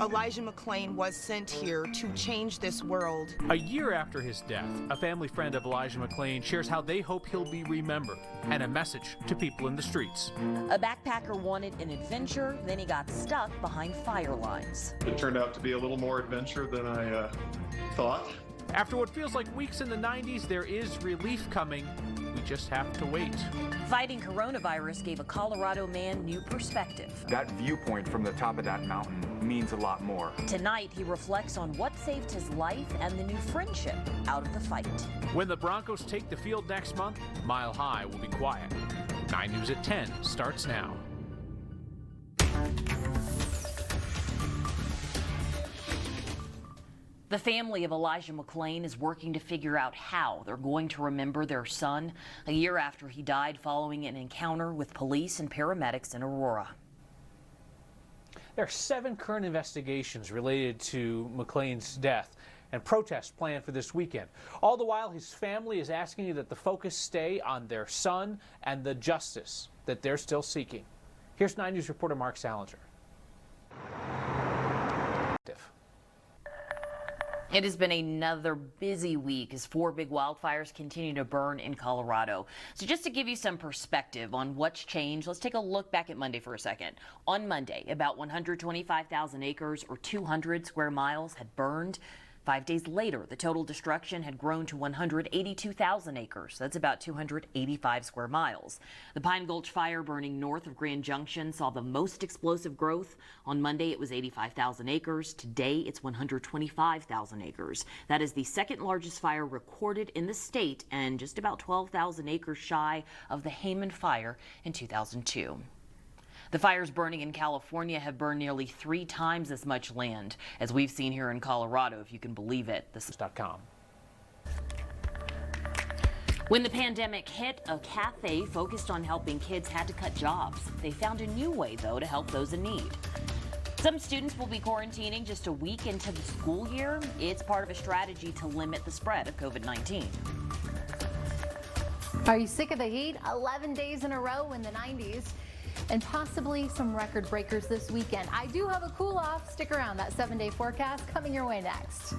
Elijah McClain was sent here to change this world. A year after his death, a family friend of Elijah McClain shares how they hope he'll be remembered and a message to people in the streets. A backpacker wanted an adventure, then he got stuck behind fire lines. It turned out to be a little more adventure than I thought. After what feels like weeks in the 90s, there is relief coming. We just have to wait. Fighting coronavirus gave a Colorado man new perspective. That viewpoint from the top of that mountain means a lot more. Tonight, he reflects on what saved his life and the new friendship out of the fight. When the Broncos take the field next month, Mile High will be quiet. 9 News at 10 starts now. The family of Elijah McClain is working to figure out how they're going to remember their son a year after he died following an encounter with police and paramedics in Aurora. There are 7 current investigations related to McClain's death and protests planned for this weekend. All the while, his family is asking that the focus stay on their son and the justice that they're still seeking. Here's 9 News reporter Mark Salinger. It has been another busy week as 4 big wildfires continue to burn in Colorado. So just to give you some perspective on what's changed, let's take a look back at Monday for a second. On Monday, about 125,000 acres or 200 square miles had burned. 5 days later, the total destruction had grown to 182,000 acres. That's about 285 square miles. The Pine Gulch fire burning north of Grand Junction saw the most explosive growth. On Monday, it was 85,000 acres. Today, it's 125,000 acres. That is the second largest fire recorded in the state and just about 12,000 acres shy of the Hayman fire in 2002. The fires burning in California have burned nearly 3 times as much land as we've seen here in Colorado, if you can believe it. This is .com. When the pandemic hit, a cafe focused on helping kids had to cut jobs. They found a new way, though, to help those in need. Some students will be quarantining just a week into the school year. It's part of a strategy to limit the spread of COVID-19. Are you sick of the heat? 11 days in a row in the 90s. And possibly some record breakers this weekend. I do have a cool off. Stick around. That 7-day forecast coming your way next.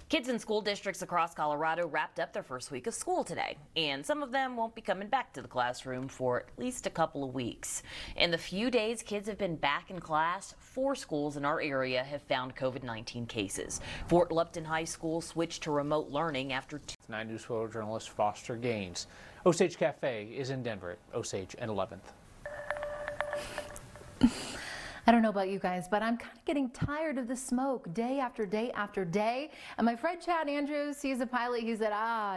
Kids in school districts across Colorado wrapped up their first week of school today, and some of them won't be coming back to the classroom for at least a couple of weeks. In the few days kids have been back in class, 4 schools in our area have found COVID-19 cases. Fort Lupton High School switched to remote learning after 9 News photojournalist Foster Gaines. Osage Cafe is in Denver at Osage and 11th. I don't know about you guys, but I'm kind of getting tired of the smoke day after day after day. And my friend Chad Andrews, he's a pilot, he said,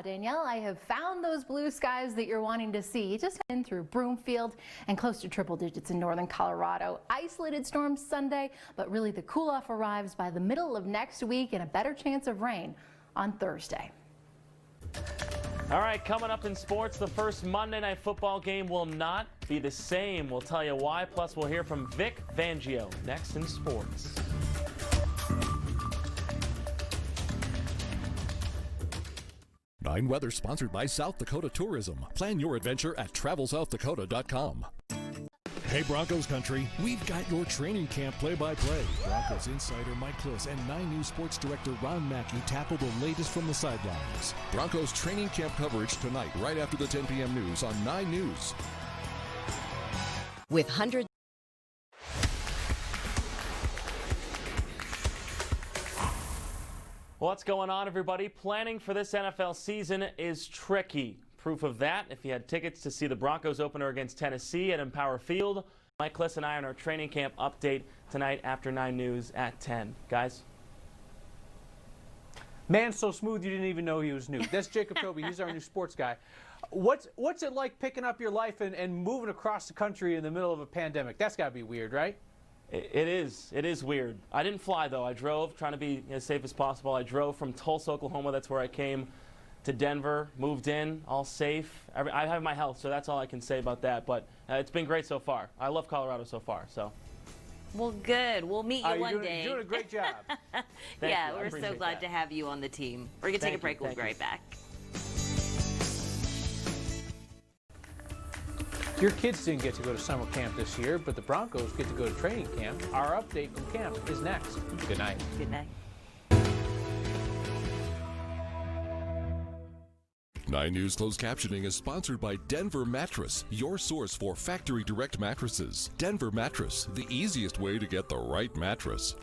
Danielle, I have found those blue skies that you're wanting to see. He just went through Broomfield and close to triple digits in northern Colorado. Isolated storms Sunday, but really the cool off arrives by the middle of next week and a better chance of rain on Thursday. All right, coming up in sports, the first Monday Night Football game will not be the same. We'll tell you why. Plus, we'll hear from Vic Fangio next in sports. Nine Weather sponsored by South Dakota Tourism. Plan your adventure at TravelSouthDakota.com. Hey Broncos country, we've got your training camp play-by-play. Broncos insider Mike Kliss and 9 News sports director Ron Mackey tackle the latest from the sidelines. Broncos training camp coverage tonight, right after the 10 p.m. news on 9 News. with hundreds. What's going on, everybody? Planning for this NFL season is tricky. Proof of that, if you had tickets to see the Broncos opener against Tennessee at Empower Field. Mike Kliss and I on our training camp update tonight after 9 News at 10. Guys? Man so smooth you didn't even know he was new. That's Jacob Tobey. He's our new sports guy. What's it like picking up your life and moving across the country in the middle of a pandemic? That's got to be weird, right? It is. It is weird. I didn't fly, though. I drove, trying to be as safe as possible. I drove from Tulsa, Oklahoma. That's where I came, to Denver, moved in, all safe. I have my health, so that's all I can say about that. But it's been great so far. I love Colorado so far. So. Well, good. We'll meet you one day. You're doing a great job. Yeah, we're so glad to have you on the team. We're going to take a break. We'll be right back. Your kids didn't get to go to summer camp this year, but the Broncos get to go to training camp. Our update from camp is next. Good night. Good night. 9 News closed captioning is sponsored by Denver Mattress, your source for factory direct mattresses. Denver Mattress, the easiest way to get the right mattress.